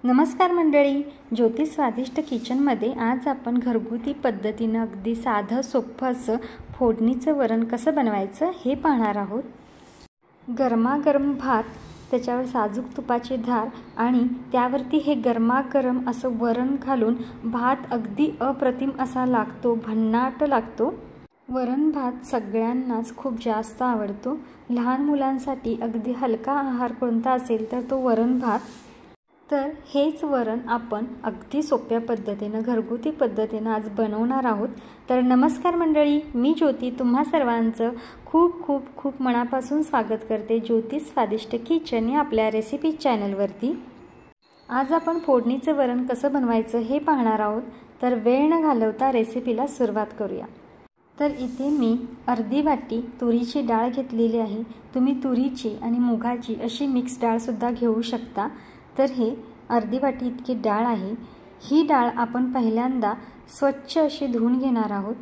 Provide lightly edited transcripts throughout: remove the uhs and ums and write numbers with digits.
नमस्कार मंडळी, ज्योती स्वादिष्ट किचनमध्ये आज आपण घरगुती पद्धतीने अगदी साधं सोपं असं फोडणीचं वरण कसं बनवायचं हे पाहणार आहोत। गरमागरम भात, त्याच्यावर साजूक तुपाची धार आणि त्यावरती हे गरमागरम असं वरण घालून भात अगदी अप्रतिम असा लागतो, भन्नाट लागतो। वरण भात सगळ्यांनाच खूप जास्त आवडतो। लहान मुलांसाठी अगदी हलका आहार कोणता असेल तर तो वरण भात। तर हेच वरण आपण अगदी सोप्या पद्धतीने घरगुती पद्धतीने आज बनवणार आहोत। तर नमस्कार मंडळी, मी ज्योती तुम्हा सर्वांचं खूप खूप खूप मनापासून स्वागत करते ज्योती स्वादिष्ट किचन या आपल्या रेसिपी चॅनलवरती। आज आपण फोडणीचं वरण कसं बनवायचं हे पाहणार आहोत। तर वेळ न घालवता रेसिपीला सुरुवात करूया। तर इथे मी अर्धी वाटी तुरीची डाळ घेतलेली आहे। तुम्ही तुरीची आणि मुगाची अशी मिक्स डाळ सुद्धा घेऊ शकता। तर हे अर्धी वाटी इतकी डाळ आहे। ही डाळ आपण पहिल्यांदा स्वच्छ अशी धुवून घेणार आहोत।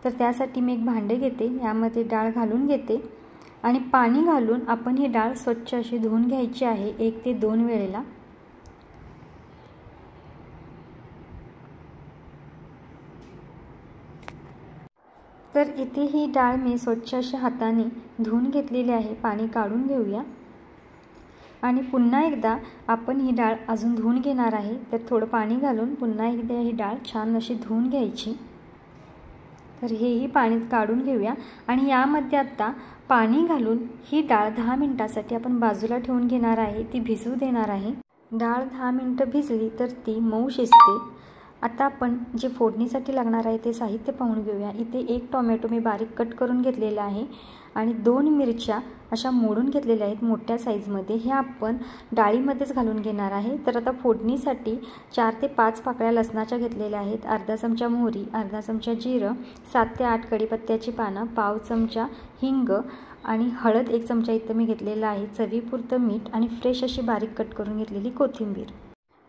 तर त्यासाठी मी एक भांडे घेते, यामध्ये डाळ घालून घेते आणि पाणी घालून आपण ही डाळ स्वच्छ अशी धुवून घ्यायची आहे 1 ते 2 वेळेला। तर इथे ही डाळ मी स्वच्छ अशी हाताने धुवून घेतलेली आहे। पाणी काढून घेऊया आणि पुन्हा एकदा आपण ही डाळ अजून धुवून घेणार आहे। तर थोडं पाणी घालून पुन्हा एकदा ही डाळ छान अशी धुवून घ्यायची। तर हेही पाणी काढून घेऊया आणि यामध्ये आता पाणी घालून ही डाळ 10 मिनिटांसाठी आपण बाजूला ठेवून घेणार आहे, ती भिजू देणार आहे। डाळ 10 मिनिटं भिजली तर ती मऊ शिजते। आता आपण जे फोडणीसाठी लागणार आहे ते साहित्य पाहून घेऊया। इथे 1 टोमॅटो मी बारीक कट करून घेतलेला आहे आणि 2 मिरच्या अशा मोडून घेतलेल्या आहेत मोठ्या साईजमध्ये। हे आपण डाळीमध्येच घालून घेणार आहे। तर आता फोडणीसाठी 4 ते 5 पाकळ्या लसणाच्या घेतलेल्या आहेत, अर्धा चमचा मोहरी, अर्धा चमचा जिरं, 7 ते 8 कढीपत्त्याची पानं, पाव चमचा हिंग आणि हळद 1 चमचा इथं मी घेतलेला आहे, चवीपुरतं मीठ आणि फ्रेश अशी बारीक कट करून घेतलेली कोथिंबीर।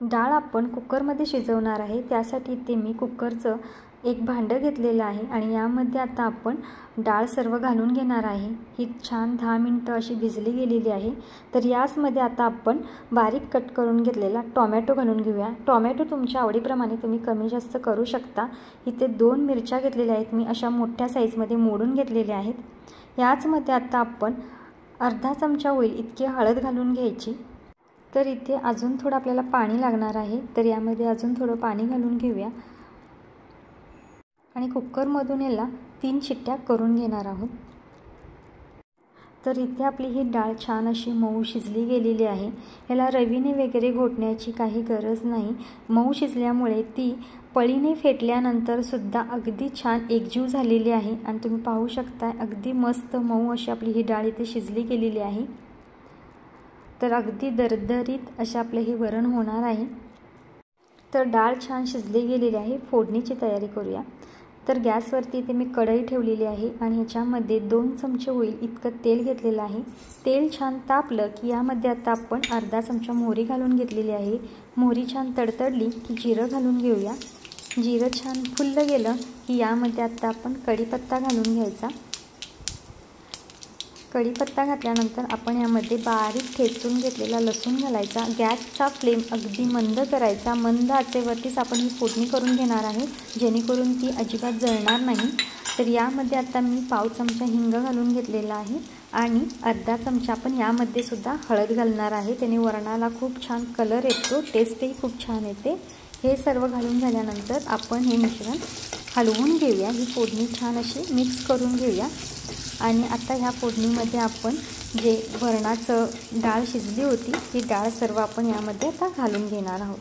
डाळ आपण कुकरमध्ये शिजवणार आहे, त्यासाठी इथे मी कुकरचं एक भांडं घेतलेलं आहे आणि यामध्ये आता आपण डाळ सर्व घालून घेणार आहे। ही छान 10 मिनिटं अशी भिजली गेलेली आहे। तर याचमध्ये आता आपण बारीक कट करून घेतलेला टोमॅटो घालून घेऊया। टोमॅटो तुमच्या आवडीप्रमाणे तुम्ही कमी जास्त करू शकता। इथे 2 मिरच्या घेतलेल्या आहेत मी अशा मोठ्या साईजमध्ये मोडून घेतलेल्या आहेत। याचमध्ये आता आपण अर्धा चमचा होईल इतकी हळद घालून घ्यायची। तर इथे अजून थोडं आपल्याला पाणी लागणार आहे, तर यामध्ये अजून थोडं पाणी घालून घेऊया आणि कुकरमधून याला 3 शिट्ट्या करून घेणार आहोत। तर इथे आपली ही डाळ छान अशी मऊ शिजली गेलेली आहे। याला रवीने वगैरे घोटण्याची काही गरज नाही। मऊ शिजल्यामुळे ती पळीने फेटल्यानंतर सुद्धा अगदी छान एकजीव झालेली आहे आणि तुम्ही पाहू शकता अगदी मस्त मऊ अशी आपली ही डाळ इथे शिजली गेलेली आहे। तर अगदी दरदरीत असे आपले हे वरण होणार आहे। तर डाळ छान शिजली गेलेली आहे, फोडणीची तयारी करूया। तर गॅसवरती इथे मी कढई ठेवलेली आहे आणि ह्याच्यामध्ये 2 चमचे होईल इतकं तेल घेतलेलं आहे। तेल छान तापलं की यामध्ये आता आपण अर्धा चमचा मोहरी घालून घेतलेली आहे। मोहरी छान तडतडली की जिरं घालून घेऊया। जिरं छान फुललं गेलं की यामध्ये आता आपण कढीपत्ता घालून घ्यायचा। कढीपत्ता घातल्यानंतर आपण यामध्ये बारीक ठेचून घेतलेला लसूण घालायचा। गॅसचा फ्लेम अगदी मंद करायचा। मंद आचेवरतीच आपण ही फोडणी करून घेणार आहे, जेणेकरून ती अजिबात जळणार नाही। तर यामध्ये आता मी पाव चमचा हिंग घालून घेतलेला आहे आणि अर्धा चमचा आपण यामध्ये सुद्धा हळद घालणार आहे। त्याने वरणाला खूप छान कलर येतो, टेस्टही खूप छान येते। हे सर्व घालून झाल्यानंतर आपण हे मिश्रण हलवून घेऊया। ही फोडणी छान अशी मिक्स करून घेऊया आणि आता ह्या फोडणीमध्ये आपण जे वरणाचं डाळ शिजली होती ती डाळ सर्व आपण यामध्ये आता घालून घेणार आहोत।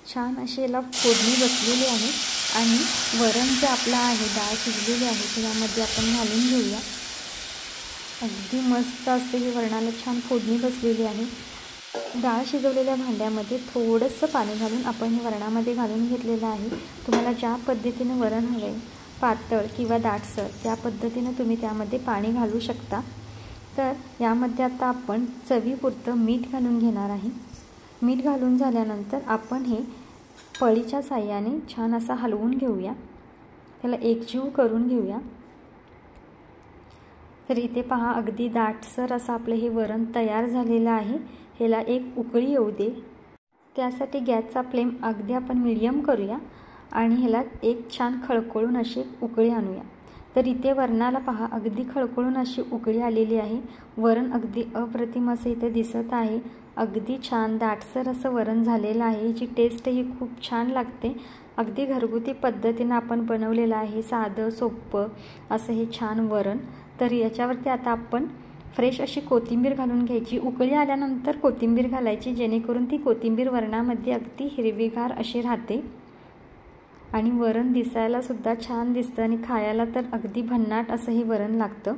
छान अशी याला फोडणी बसलेली आहे आणि वरण जे आपलं आहे डाळ शिजलेली आहे ते यामध्ये आपण घालून घेऊया। अगदी मस्त असे हे वरणाला छान फोडणी बसलेली आहे। डाळ शिजवलेल्या भांड्यामध्ये थोडंसं पाणी घालून आपण हे वरणामध्ये घालून घेतलेलं आहे। तुम्हाला ज्या पद्धतीने वरण हवे, पातळ किंवा दाटसर, त्या पद्धतीने तुम्ही त्यामध्ये पाणी घालू शकता। तर यामध्ये आता आपण चवीपुरतं मीठ घालून घेणार आहे। मीठ घालून झाल्यानंतर आपण हे पळीच्या साहाय्याने छान असा हलवून घेऊया, त्याला एकजीव करून घेऊया। तर इथे पहा अगदी दाटसर असं आपलं हे वरण तयार झालेलं आहे। ह्याला एक उकळी येऊ दे। त्यासाठी गॅसचा फ्लेम अगदी आपण मीडियम करूया आणि ह्याला एक छान खळखळून अशी उकळी आणूया। तर इथे वरणाला पहा, अगदी खळखळून अशी उकळी आलेली आहे। वरण अगदी अप्रतिम असं इथे दिसत आहे। अगदी छान दाटसर असं वरण झालेलं आहे। याची टेस्टही खूप छान लागते। अगदी घरगुती पद्धतीने आपण बनवलेलं आहे, साधं सोपं असं हे छान वरण। तर याच्यावरती आता आपण फ्रेश अशी कोथिंबीर घालून घ्यायची। उकळी आल्यानंतर कोथिंबीर घालायची, जेणेकरून ती कोथिंबीर वरणामध्ये अगदी हिरवीगार अशी राहते आणि वरण दिसायला सुद्धा छान दिसतं आणि खायला तर अगदी भन्नाट असं हे वरण लागतं।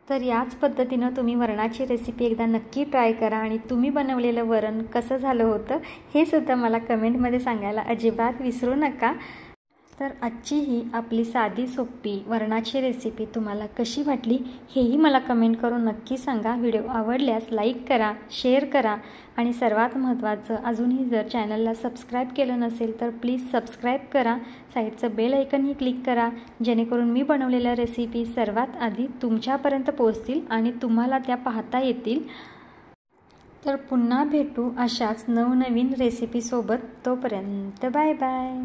तर याच पद्धतीनं तुम्ही वरणाची रेसिपी एकदा नक्की ट्राय करा आणि तुम्ही बनवलेलं वरण कसं झालं होतं हे सुद्धा मला कमेंटमध्ये सांगायला अजिबात विसरू नका। तर आजची ही आपली साधी सोपी वरणाची रेसिपी तुम्हाला कशी वाटली हेही मला कमेंट करून नक्की सांगा। व्हिडिओ आवडल्यास लाईक करा, शेअर करा आणि सर्वात महत्त्वाचं, अजूनही जर चॅनलला सबस्क्राईब केलं नसेल तर प्लीज सबस्क्राईब करा। साईडचं बेल आयकनही क्लिक करा, जेणेकरून मी बनवलेल्या रेसिपी सर्वात आधी तुमच्यापर्यंत पोहोचतील आणि तुम्हाला त्या पाहता येतील। तर पुन्हा भेटू अशाच नवनवीन रेसिपीसोबत। तोपर्यंत बाय बाय।